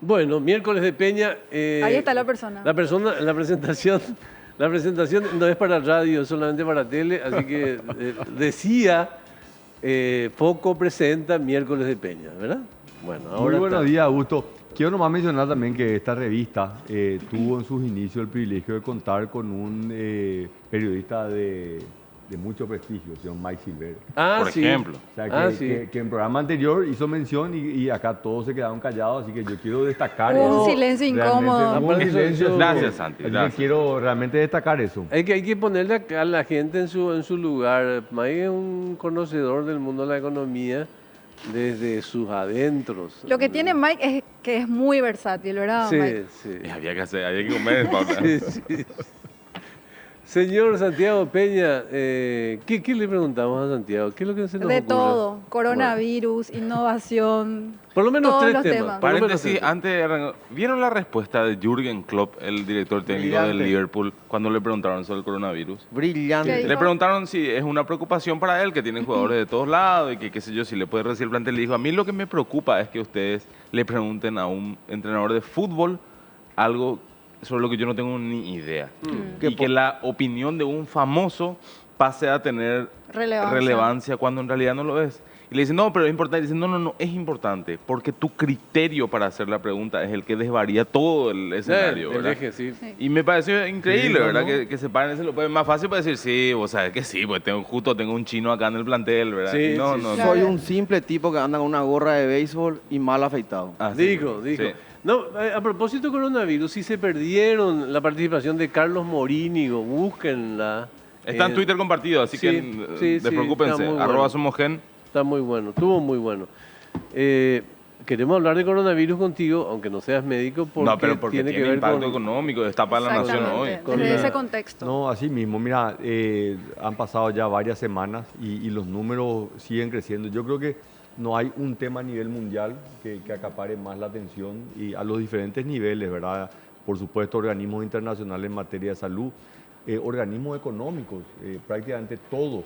Bueno, miércoles de Peña. Ahí está la persona. La presentación no es para radio, es solamente para tele, así que decía, Foco presenta miércoles de Peña, ¿verdad? Bueno, Muy ahora buenos está. días, Augusto. Quiero nomás mencionar también que esta revista tuvo en sus inicios el privilegio de contar con un periodista de mucho prestigio, el señor Mike Silver. Ah, Por sí. ejemplo. O sea, Ah, que, sí. que en programa anterior hizo mención y acá todos se quedaron callados, así que yo quiero destacar Hubo eso. un silencio Realmente incómodo. hubo un Aparte, silencio. Gracias, Santi, Así que gracias. quiero realmente destacar eso. Hay que ponerle a la gente en su lugar. Mike es un conocedor del mundo de la economía desde sus adentros. Lo que tiene Mike es que es muy versátil, ¿verdad, Sí, Mike? sí. Había que comer, Paula. Sí, sí. Señor Santiago Peña, ¿qué le preguntamos a Santiago? ¿Qué es lo que se nos De ocurre? todo, coronavirus, innovación, Por lo menos todos tres los temas. temas. Por lo menos Paréntesis, tres. antes de arrancar, ¿vieron la respuesta de Jürgen Klopp, el director técnico del Brillante. Liverpool, cuando le preguntaron sobre el coronavirus? Brillante. ¿Qué dijo? Le preguntaron si es una preocupación para él, que tiene jugadores de todos lados y que, qué sé yo, si le puede recibir el plantel. Le dijo, a mí lo que me preocupa es que ustedes le pregunten a un entrenador de fútbol algo sobre lo que yo no tengo ni idea. Que Y que la opinión de un famoso pase a tener relevancia cuando en realidad no lo es. Y le dicen, no, pero es importante. Y dicen, no, es importante, porque tu criterio para hacer la pregunta es el que desvaría todo el escenario, El ¿verdad? eje, sí. Sí. Y me pareció increíble, Sí, no, ¿verdad? no. Que se paren ese lo pueden más fácil para decir, sí, vos sabés que sí, pues tengo un chino acá en el plantel, ¿verdad? Sí, Y no, sí, no, sí. no. Soy un simple tipo que anda con una gorra de béisbol y mal afeitado. Así, Dijo. sí. No, a propósito de coronavirus, si se perdieron la participación de Carlos Morínigo, búsquenla. Está en Twitter compartido, así sí, que sí, despreocúpense. está muy @ bueno. Somogen. Está muy bueno, estuvo muy bueno. Queremos hablar de coronavirus contigo, aunque no seas médico, porque, No, pero porque tiene tiene que ver impacto con... económico, destapa la nación hoy. Exactamente, Con desde la- ese contexto. No, así mismo, mira, han pasado ya varias semanas y los números siguen creciendo. Yo creo que no hay un tema a nivel mundial que acapare más la atención y a los diferentes niveles, ¿verdad? Por supuesto, organismos internacionales en materia de salud, organismos económicos, prácticamente todos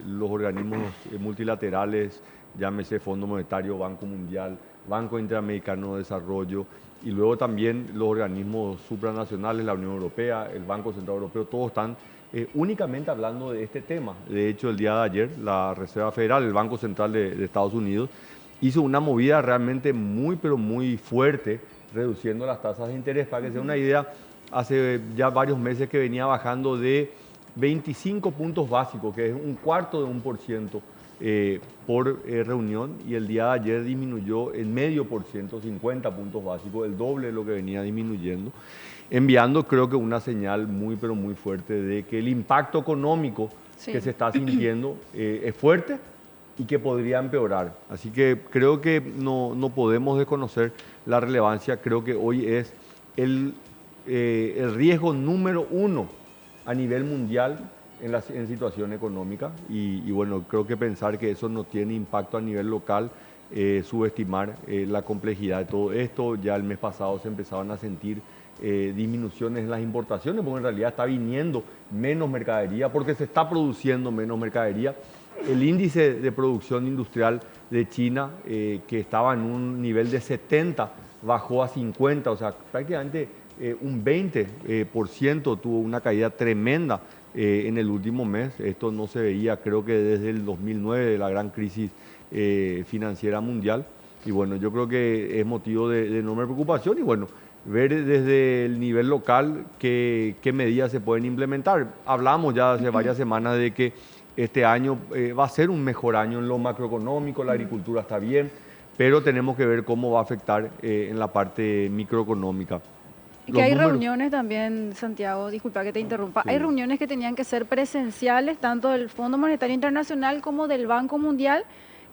los organismos multilaterales, llámese Fondo Monetario, Banco Mundial, Banco Interamericano de Desarrollo, y luego también los organismos supranacionales, la Unión Europea, el Banco Central Europeo, todos están únicamente hablando de este tema. De hecho, el día de ayer, la Reserva Federal, el Banco Central de Estados Unidos, hizo una movida realmente muy, pero muy fuerte, reduciendo las tasas de interés. Para que se den una idea, hace ya varios meses que venía bajando de 25 puntos básicos, que es un cuarto de 1%. Por reunión, y el día de ayer disminuyó en 0,5%, 50 puntos básicos, el doble de lo que venía disminuyendo, enviando creo que una señal muy pero muy fuerte de que el impacto económico Sí. que se está sintiendo es fuerte y que podría empeorar. Así que creo que no podemos desconocer la relevancia. Creo que hoy es el riesgo número uno a nivel mundial en situación económica y bueno, creo que pensar que eso no tiene impacto a nivel local, subestimar la complejidad de todo esto. Ya el mes pasado se empezaban a sentir disminuciones en las importaciones, porque en realidad está viniendo menos mercadería, porque se está produciendo menos mercadería. El índice de producción industrial de China, que estaba en un nivel de 70, bajó a 50, o sea, prácticamente un 20% tuvo una caída tremenda en el último mes. Esto no se veía, creo que desde el 2009, de la gran crisis financiera mundial. Y bueno, yo creo que es motivo de enorme preocupación y bueno, ver desde el nivel local qué medidas se pueden implementar. Hablamos ya hace varias semanas de que este año va a ser un mejor año en lo macroeconómico, la agricultura está bien, pero tenemos que ver cómo va a afectar en la parte microeconómica. Y Los que hay números- reuniones también, Santiago, disculpa que te interrumpa, Sí. hay reuniones que tenían que ser presenciales, tanto del Fondo Monetario Internacional como del Banco Mundial,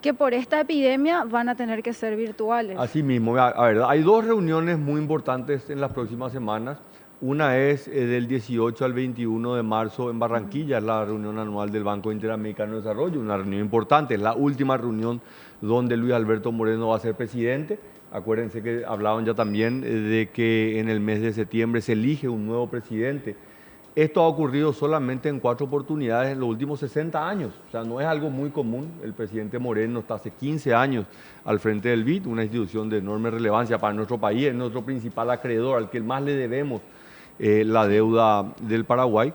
que por esta epidemia van a tener que ser virtuales. Así mismo, a ver, hay dos reuniones muy importantes en las próximas semanas. Una es del 18 al 21 de marzo en Barranquilla, es la reunión anual del Banco Interamericano de Desarrollo, una reunión importante, es la última reunión donde Luis Alberto Moreno va a ser presidente. Acuérdense que hablaban ya también de que en el mes de septiembre se elige un nuevo presidente Esto ha ocurrido solamente en 4 oportunidades en los últimos 60 años. O sea, no es algo muy común. El presidente Moreno está hace 15 años al frente del BID, una institución de enorme relevancia para nuestro país, es nuestro principal acreedor, al que más le debemos la deuda del Paraguay.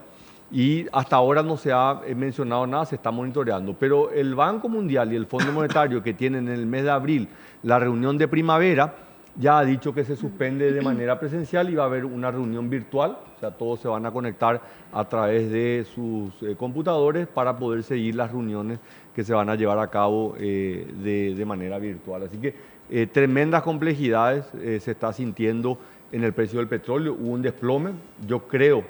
Y hasta ahora no se ha mencionado nada, se está monitoreando. Pero el Banco Mundial y el Fondo Monetario, que tienen en el mes de abril la reunión de primavera, ya ha dicho que se suspende de manera presencial y va a haber una reunión virtual. O sea, todos se van a conectar a través de sus computadores para poder seguir las reuniones que se van a llevar a cabo de manera virtual. Así que tremendas complejidades se está sintiendo en el precio del petróleo. Hubo un desplome. Yo creo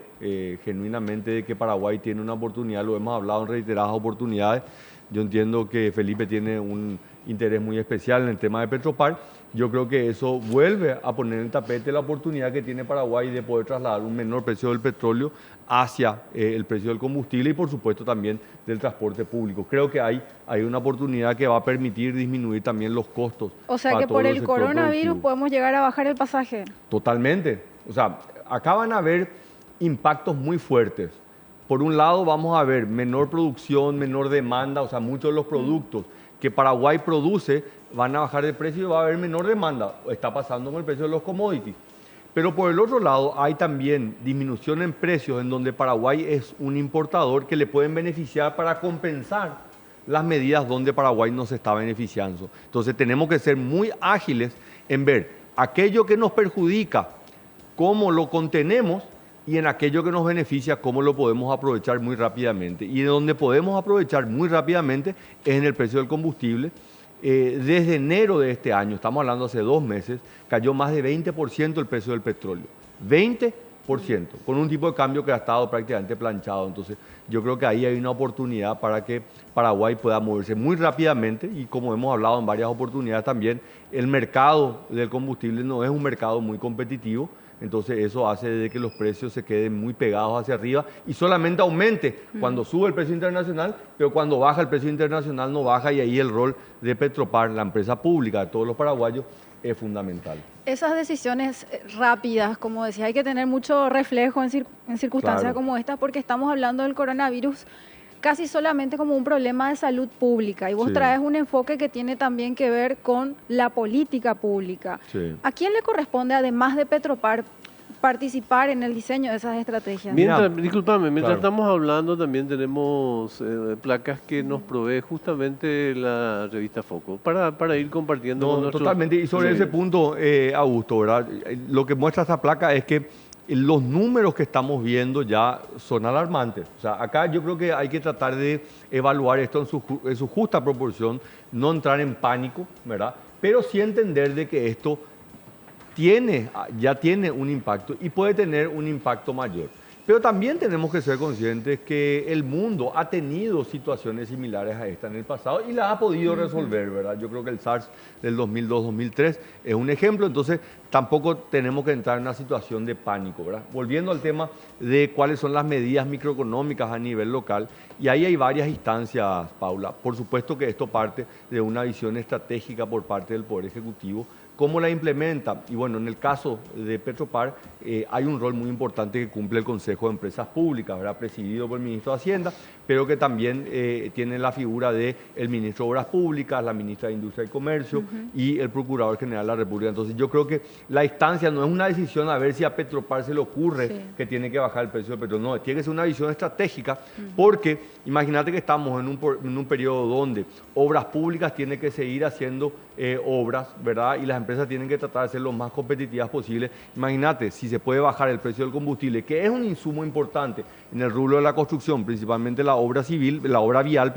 genuinamente de que Paraguay tiene una oportunidad, lo hemos hablado en reiteradas oportunidades. Yo entiendo que Felipe tiene un interés muy especial en el tema de Petropar. Yo creo que eso vuelve a poner en el tapete la oportunidad que tiene Paraguay de poder trasladar un menor precio del petróleo hacia el precio del combustible y por supuesto también del transporte público. Creo que hay una oportunidad que va a permitir disminuir también los costos. O sea que por el coronavirus podemos llegar a bajar el pasaje. Totalmente. O sea, acá van a haber impactos muy fuertes. Por un lado vamos a ver menor producción, menor demanda, o sea, muchos de los productos que Paraguay produce van a bajar de precio y va a haber menor demanda. Está pasando con el precio de los commodities. Pero por el otro lado hay también disminución en precios en donde Paraguay es un importador que le pueden beneficiar para compensar las medidas donde Paraguay no se está beneficiando. Entonces tenemos que ser muy ágiles en ver aquello que nos perjudica, cómo lo contenemos, y en aquello que nos beneficia, cómo lo podemos aprovechar muy rápidamente. Y de donde podemos aprovechar muy rápidamente es en el precio del combustible. Desde enero de este año, estamos hablando hace 2 meses, cayó más de 20% el precio del petróleo. 20%, con un tipo de cambio que ha estado prácticamente planchado. Entonces, yo creo que ahí hay una oportunidad para que Paraguay pueda moverse muy rápidamente y como hemos hablado en varias oportunidades también, el mercado del combustible no es un mercado muy competitivo. Entonces eso hace de que los precios se queden muy pegados hacia arriba y solamente aumente cuando sube el precio internacional, pero cuando baja el precio internacional no baja y ahí el rol de Petropar, la empresa pública de todos los paraguayos, es fundamental. Esas decisiones rápidas, como decía, hay que tener mucho reflejo en circunstancias como estas porque estamos hablando del coronavirus casi solamente como un problema de salud pública y vos traes un enfoque que tiene también que ver con la política pública. Sí. ¿A quién le corresponde, además de Petropar, participar en el diseño de esas estrategias? Discúlpame, mientras estamos hablando también tenemos placas que nos provee justamente la revista Foco para ir compartiendo con nuestros... Totalmente, y sobre ese punto, Augusto, ¿verdad? Lo que muestra esta placa es que los números que estamos viendo ya son alarmantes. O sea, acá yo creo que hay que tratar de evaluar esto en su justa proporción, no entrar en pánico, ¿verdad? Pero sí entender de que esto ya tiene un impacto y puede tener un impacto mayor. Pero también tenemos que ser conscientes que el mundo ha tenido situaciones similares a esta en el pasado y las ha podido resolver, ¿verdad? Yo creo que el SARS del 2002-2003 es un ejemplo, entonces tampoco tenemos que entrar en una situación de pánico, ¿verdad? Volviendo al tema de cuáles son las medidas microeconómicas a nivel local, y ahí hay varias instancias, Paula. Por supuesto que esto parte de una visión estratégica por parte del Poder Ejecutivo. ¿Cómo la implementa? Y bueno, en el caso de Petropar hay un rol muy importante que cumple el Consejo de Empresas Públicas, ¿verdad? Presidido por el Ministro de Hacienda, pero que también tiene la figura del Ministro de Obras Públicas, la Ministra de Industria y Comercio y el Procurador General de la República. Entonces yo creo que la instancia no es una decisión a ver si a Petropar se le ocurre que tiene que bajar el precio del petróleo. No, tiene que ser una visión estratégica porque imagínate que estamos en un periodo donde Obras Públicas tiene que seguir haciendo obras, ¿verdad? Y las empresas tienen que tratar de ser lo más competitivas posible. Imagínate, si se puede bajar el precio del combustible, que es un insumo importante en el rubro de la construcción, principalmente la obra vial,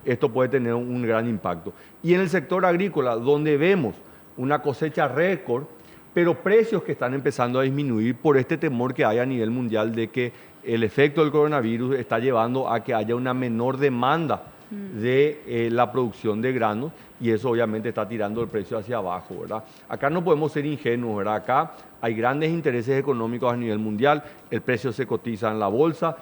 esto puede tener un gran impacto. Y en el sector agrícola, donde vemos una cosecha récord, pero precios que están empezando a disminuir por este temor que hay a nivel mundial de que el efecto del coronavirus está llevando a que haya una menor demanda de la producción de granos y eso obviamente está tirando el precio hacia abajo, ¿verdad? Acá no podemos ser ingenuos, ¿verdad? Acá hay grandes intereses económicos a nivel mundial, el precio se cotiza en la bolsa,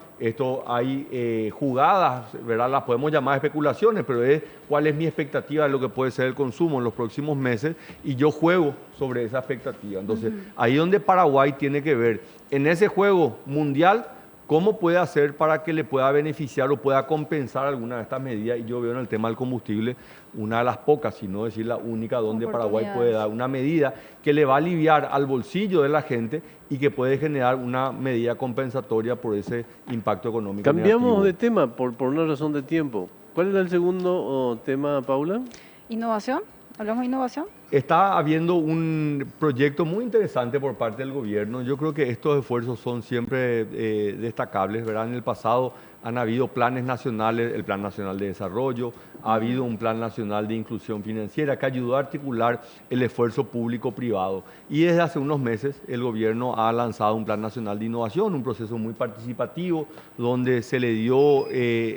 hay jugadas, ¿verdad? Las podemos llamar especulaciones, pero es cuál es mi expectativa de lo que puede ser el consumo en los próximos meses y yo juego sobre esa expectativa. Entonces, ahí donde Paraguay tiene que ver en ese juego mundial ¿Cómo puede hacer para que le pueda beneficiar o pueda compensar alguna de estas medidas? Y yo veo en el tema del combustible una de las pocas, si no decir la única, donde Paraguay puede dar una medida que le va a aliviar al bolsillo de la gente y que puede generar una medida compensatoria por ese impacto económico. Cambiamos negativo. de tema por una razón de tiempo. ¿Cuál era el segundo tema, Paula? ¿Innovación? ¿Hablamos de innovación? Está habiendo un proyecto muy interesante por parte del gobierno. Yo creo que estos esfuerzos son siempre destacables, ¿verdad? En el pasado han habido planes nacionales, el Plan Nacional de Desarrollo, ha habido un Plan Nacional de Inclusión Financiera que ayudó a articular el esfuerzo público-privado. Y desde hace unos meses el gobierno ha lanzado un Plan Nacional de Innovación, un proceso muy participativo, donde se le dio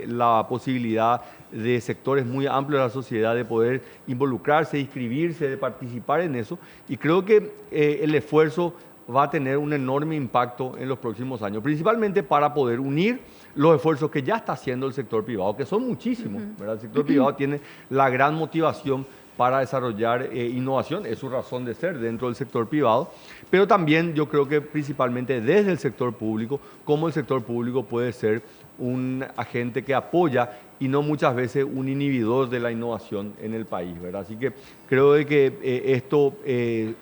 la posibilidad de sectores muy amplios de la sociedad de poder involucrarse, inscribirse, de participar en eso. Y creo que el esfuerzo va a tener un enorme impacto en los próximos años, principalmente para poder unir los esfuerzos que ya está haciendo el sector privado, que son muchísimos, ¿verdad? El sector privado tiene la gran motivación para desarrollar innovación, es su razón de ser dentro del sector privado, pero también yo creo que principalmente desde el sector público, cómo el sector público puede ser un agente que apoya y no muchas veces un inhibidor de la innovación en el país, ¿verdad? Así que creo de que esto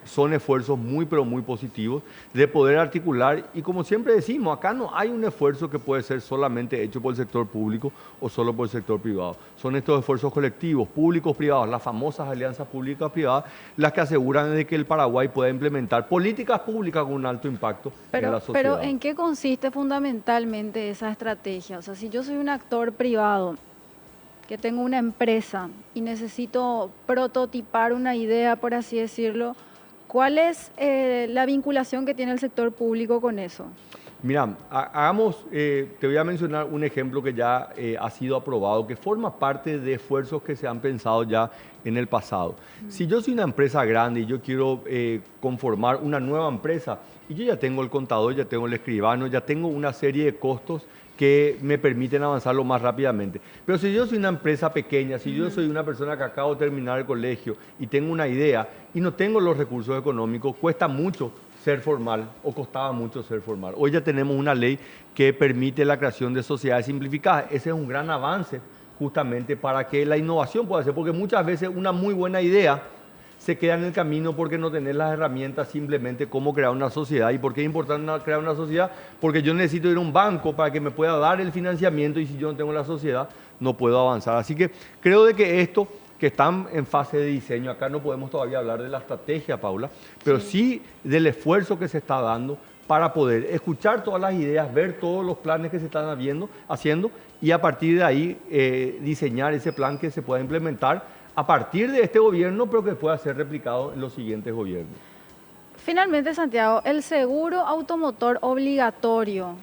son esfuerzos muy, pero muy positivos de poder articular y como siempre decimos, acá no hay un esfuerzo que puede ser solamente hecho por el sector público o solo por el sector privado. Son estos esfuerzos colectivos, públicos, privados, las famosas alianzas públicas-privadas, las que aseguran de que el Paraguay pueda implementar políticas públicas con un alto impacto en la sociedad. Pero ¿en qué consiste fundamentalmente esa estrategia? O sea, si yo soy un actor privado, que tengo una empresa y necesito prototipar una idea, por así decirlo, ¿cuál es la vinculación que tiene el sector público con eso? Mira, te voy a mencionar un ejemplo que ya ha sido aprobado, que forma parte de esfuerzos que se han pensado ya en el pasado. Si yo soy una empresa grande y yo quiero conformar una nueva empresa, y yo ya tengo el contador, ya tengo el escribano, ya tengo una serie de costos que me permiten avanzarlo más rápidamente. Pero si yo soy una empresa pequeña, si yo soy una persona que acabo de terminar el colegio y tengo una idea y no tengo los recursos económicos, cuesta mucho ser formal o costaba mucho ser formal. Hoy ya tenemos una ley que permite la creación de sociedades simplificadas. Ese es un gran avance justamente para que la innovación pueda ser, porque muchas veces una muy buena idea se queda en el camino porque no tenés las herramientas simplemente cómo crear una sociedad. ¿Y por qué es importante crear una sociedad? Porque yo necesito ir a un banco para que me pueda dar el financiamiento y si yo no tengo la sociedad no puedo avanzar. Así que creo de que esto que están en fase de diseño, acá no podemos todavía hablar de la estrategia, Paula, pero sí del esfuerzo que se está dando para poder escuchar todas las ideas, ver todos los planes que se están haciendo y a partir de ahí diseñar ese plan que se pueda implementar a partir de este gobierno, pero que pueda ser replicado en los siguientes gobiernos. Finalmente, Santiago, el seguro automotor obligatorio,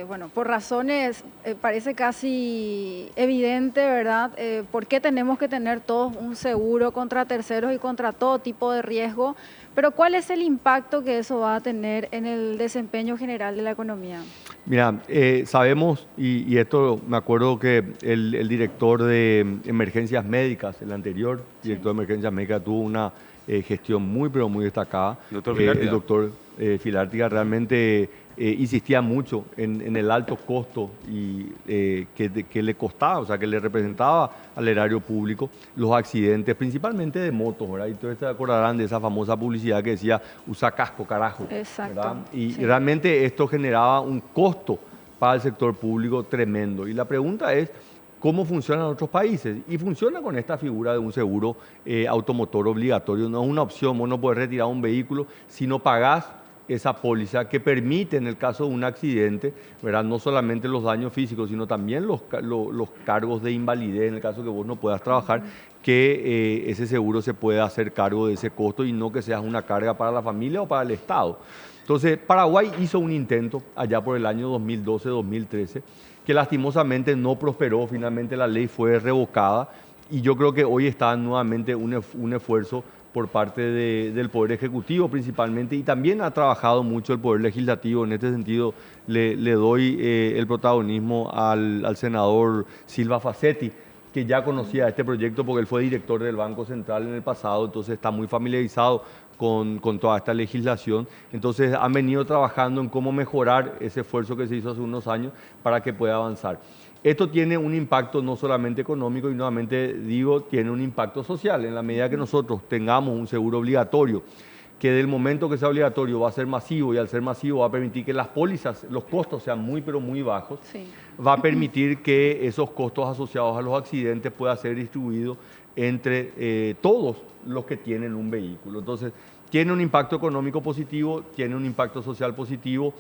bueno, por razones parece casi evidente, ¿verdad? ¿Por qué tenemos que tener todos un seguro contra terceros y contra todo tipo de riesgo? Pero ¿cuál es el impacto que eso va a tener en el desempeño general de la economía? Mira, sabemos, y esto me acuerdo que el director de emergencias médicas, el anterior director de emergencias médicas, tuvo una gestión muy, pero muy destacada. El doctor Filártiga realmente insistía mucho en el alto costo y que le costaba, o sea, que le representaba al erario público los accidentes, principalmente de motos, ¿verdad? Y todos se acordarán de esa famosa publicidad que decía, usa casco, carajo. Exacto. ¿Verdad? Y realmente esto generaba un costo para el sector público tremendo. Y la pregunta es, ¿cómo funciona en otros países? Y funciona con esta figura de un seguro automotor obligatorio. No es una opción, vos no podés retirar un vehículo si no pagás esa póliza que permite, en el caso de un accidente, ¿verdad? No solamente los daños físicos, sino también los cargos de invalidez, en el caso que vos no puedas trabajar, que ese seguro se pueda hacer cargo de ese costo y no que sea una carga para la familia o para el Estado. Entonces, Paraguay hizo un intento allá por el año 2012-2013, que lastimosamente no prosperó, finalmente la ley fue revocada y yo creo que hoy está nuevamente un esfuerzo por parte del Poder Ejecutivo principalmente y también ha trabajado mucho el Poder Legislativo. En este sentido le doy el protagonismo al senador Silva Facetti, que ya conocía este proyecto porque él fue director del Banco Central en el pasado, entonces está muy familiarizado con toda esta legislación. Entonces han venido trabajando en cómo mejorar ese esfuerzo que se hizo hace unos años para que pueda avanzar. Esto tiene un impacto no solamente económico, y nuevamente digo, tiene un impacto social. En la medida que nosotros tengamos un seguro obligatorio, que del momento que sea obligatorio va a ser masivo, y al ser masivo va a permitir que las pólizas, los costos sean muy pero muy bajos, Sí. va a permitir que esos costos asociados a los accidentes puedan ser distribuidos entre todos los que tienen un vehículo. Entonces, tiene un impacto económico positivo, tiene un impacto social positivo.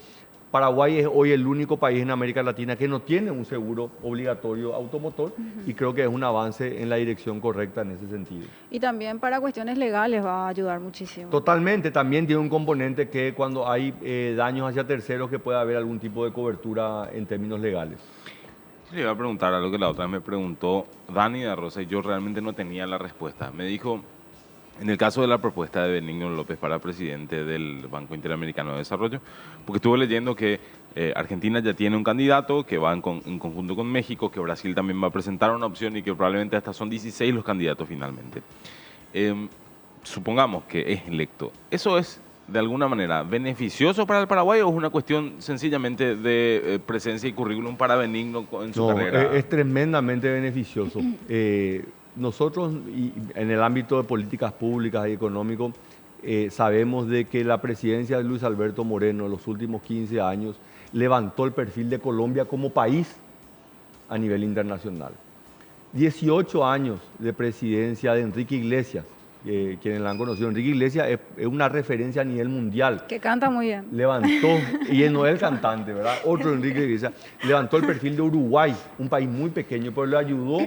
Paraguay es hoy el único país en América Latina que no tiene un seguro obligatorio automotor, y creo que es un avance en la dirección correcta en ese sentido. Y también para cuestiones legales va a ayudar muchísimo. Totalmente, también tiene un componente que cuando hay daños hacia terceros, que pueda haber algún tipo de cobertura en términos legales. Le iba a preguntar algo que la otra vez me preguntó Dani de Rosa y yo realmente no tenía la respuesta. Me dijo, en el caso de la propuesta de Benigno López para presidente del Banco Interamericano de Desarrollo, porque estuve leyendo que Argentina ya tiene un candidato que va en conjunto con México, que Brasil también va a presentar una opción y que probablemente hasta son 16 los candidatos finalmente. Supongamos que es electo. ¿Eso es de alguna manera beneficioso para el Paraguay o es una cuestión sencillamente de presencia y currículum para Benigno en su carrera? Es tremendamente beneficioso. Nosotros, y en el ámbito de políticas públicas y económico, sabemos de que la presidencia de Luis Alberto Moreno en los últimos 15 años levantó el perfil de Colombia como país a nivel internacional. 18 años de presidencia de Enrique Iglesias, quienes la han conocido. Enrique Iglesias es una referencia a nivel mundial. Que canta muy bien. Levantó, y no es el cantante, ¿verdad? Otro Enrique Iglesias, levantó el perfil de Uruguay, un país muy pequeño, pero le ayudó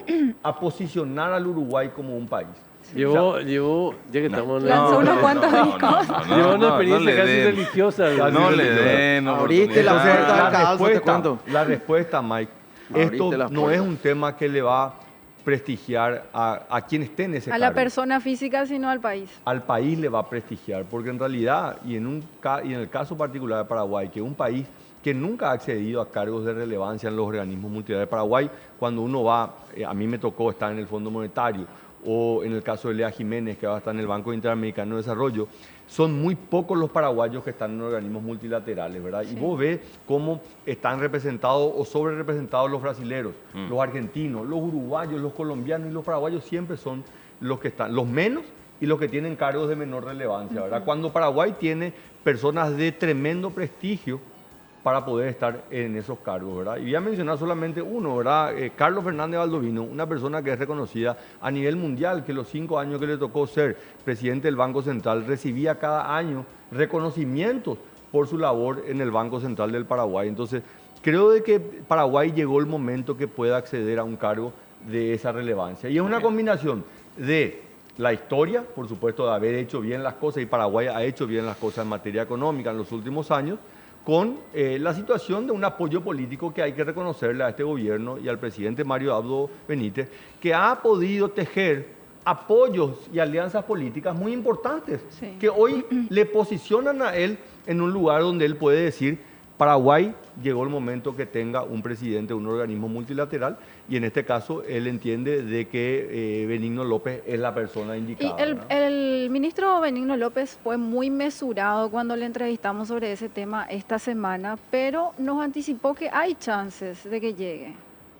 a posicionar al Uruguay como un país. Llevó, ya que estamos en Lanzó unos cuantos discos. llevó una experiencia casi religiosa. No le den. Abriste la Entonces, puerta del caos, te cuento. la respuesta, Mike, Abriste esto las no puertas. es un tema que le va a prestigiar a quien esté en ese A la cargo. persona física, sino al país. Al país le va a prestigiar, porque en realidad, y en el caso particular de Paraguay, que es un país que nunca ha accedido a cargos de relevancia en los organismos multilaterales. Paraguay, cuando uno va, a mí me tocó estar en el Fondo Monetario, o en el caso de Lea Jiménez, que va a estar en el Banco Interamericano de Desarrollo, son muy pocos los paraguayos que están en organismos multilaterales, ¿verdad? Sí. Y vos ves cómo están representados o sobre representados los brasileros, los argentinos, los uruguayos, los colombianos, y los paraguayos siempre son los que están, los menos y los que tienen cargos de menor relevancia, ¿verdad? Cuando Paraguay tiene personas de tremendo prestigio para poder estar en esos cargos, ¿verdad? Y voy a mencionar solamente uno, ¿verdad? Carlos Fernández Baldovino, una persona que es reconocida a nivel mundial, que los 5 años que le tocó ser presidente del Banco Central recibía cada año reconocimientos por su labor en el Banco Central del Paraguay. Entonces, creo de que Paraguay llegó el momento que pueda acceder a un cargo de esa relevancia. Y es una combinación de la historia, por supuesto, de haber hecho bien las cosas, y Paraguay ha hecho bien las cosas en materia económica en los últimos años, con la situación de un apoyo político que hay que reconocerle a este gobierno y al presidente Mario Abdo Benítez, que ha podido tejer apoyos y alianzas políticas muy importantes, Sí. que hoy le posicionan a él en un lugar donde él puede decir: Paraguay llegó el momento que tenga un presidente de un organismo multilateral, y en este caso él entiende de que Benigno López es la persona Y indicada. ¿verdad? el ministro Benigno López fue muy mesurado cuando le entrevistamos sobre ese tema esta semana, pero nos anticipó que hay chances de que llegue,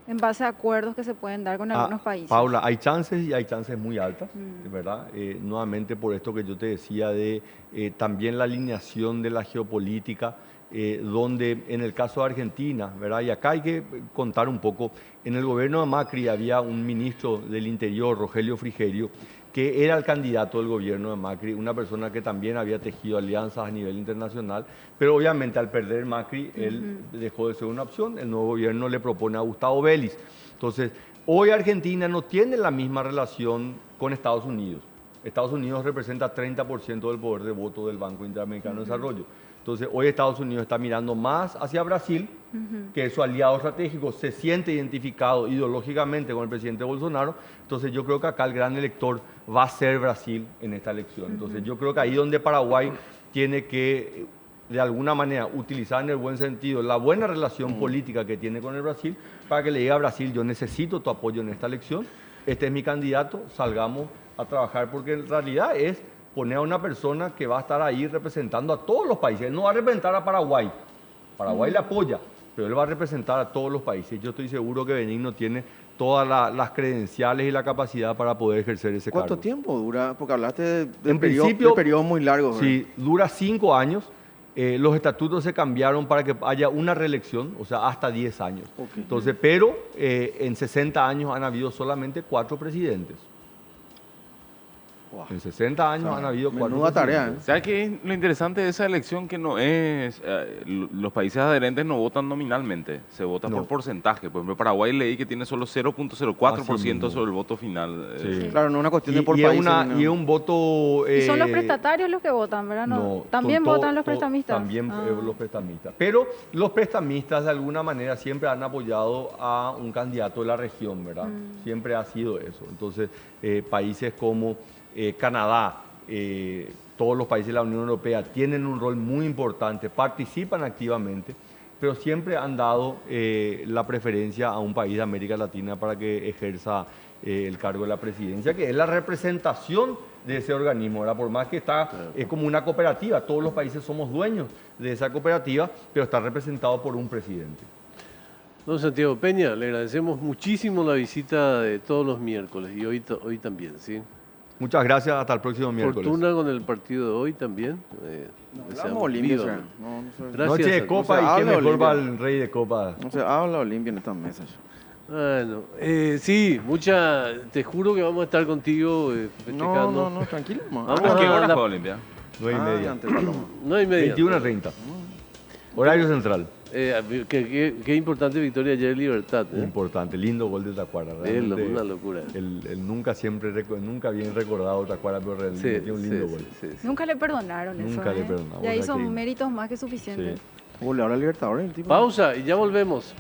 en base a acuerdos que se pueden dar con algunos países. Paula, hay chances, y hay chances muy altas, Mm. ¿verdad? Nuevamente por esto que yo te decía de también la alineación de la geopolítica, donde en el caso de Argentina, ¿verdad? Y acá hay que contar un poco, en el gobierno de Macri había un ministro del Interior, Rogelio Frigerio, que era el candidato del gobierno de Macri, una persona que también había tejido alianzas a nivel internacional, pero obviamente al perder Macri, él dejó de ser una opción. El nuevo gobierno le propone a Gustavo Vélez. Entonces, hoy Argentina no tiene la misma relación con Estados Unidos. Estados Unidos representa 30% del poder de voto del Banco Interamericano de Desarrollo. Entonces, hoy Estados Unidos está mirando más hacia Brasil, que es su aliado estratégico, se siente identificado ideológicamente con el presidente Bolsonaro. Entonces, yo creo que acá el gran elector va a ser Brasil en esta elección. Entonces, yo creo que ahí donde Paraguay tiene que, de alguna manera, utilizar en el buen sentido la buena relación política que tiene con el Brasil, para que le diga a Brasil: yo necesito tu apoyo en esta elección, este es mi candidato, salgamos a trabajar, porque en realidad es poner a una persona que va a estar ahí representando a todos los países. Él no va a representar a Paraguay. Paraguay le apoya, pero él va a representar a todos los países. Yo estoy seguro que Benigno tiene todas las credenciales y la capacidad para poder ejercer ese cargo. ¿Cuánto tiempo dura? Porque hablaste de periodos muy largos. Sí, dura 5 años. Los estatutos se cambiaron para que haya una reelección, o sea, hasta 10 años. Okay. Entonces, pero en 60 años han habido solamente 4 presidentes. Wow. En 60 años han habido 4 menuda tarea, presidentes. ¿Sabes qué es lo interesante de esa elección? Que no es... los países adherentes no votan nominalmente, se vota por porcentaje. Por ejemplo, Paraguay leí que tiene solo 0.04% sobre el voto final. Sí. Claro, no es una cuestión de por y país. Y es un voto... Y son los prestatarios los que votan, ¿verdad? No, también votan los prestamistas. También los prestamistas. Pero los prestamistas de alguna manera siempre han apoyado a un candidato de la región, ¿verdad? Siempre ha sido eso. Entonces, países como Canadá, todos los países de la Unión Europea tienen un rol muy importante, participan activamente, pero siempre han dado la preferencia a un país de América Latina para que ejerza el cargo de la presidencia, que es la representación de ese organismo, ¿verdad? Por más que es como una cooperativa, todos los países somos dueños de esa cooperativa, pero está representado por un presidente. Don Santiago Peña, le agradecemos muchísimo la visita de todos los miércoles y hoy también, ¿sí? Muchas gracias, hasta el próximo miércoles. Fortuna con el partido de hoy también. Hablamos Olimpia, viva. Gracias. Noche de Copa y qué habla mejor Olimpia. para el rey de Copa. No se habla Olimpia en estas mesas. Bueno, sí, te juro que vamos a estar contigo festejando. No, tranquilo. Vamos ¿A qué a hora la- juega Olimpia? 9:30. 9:30. 21:30. Horario central. Qué importante victoria ayer en Libertad. Importante, lindo gol de Tacuara. Es Realmente, una locura. el nunca bien recordado Tacuara, pero realmente Sí, metió un lindo gol. sí. Nunca le perdonaron eso. Nunca le perdonamos, Ya o sea hizo que- méritos más que suficientes. Sí. Goleador a Libertadores, el tipo. Pausa y ya volvemos.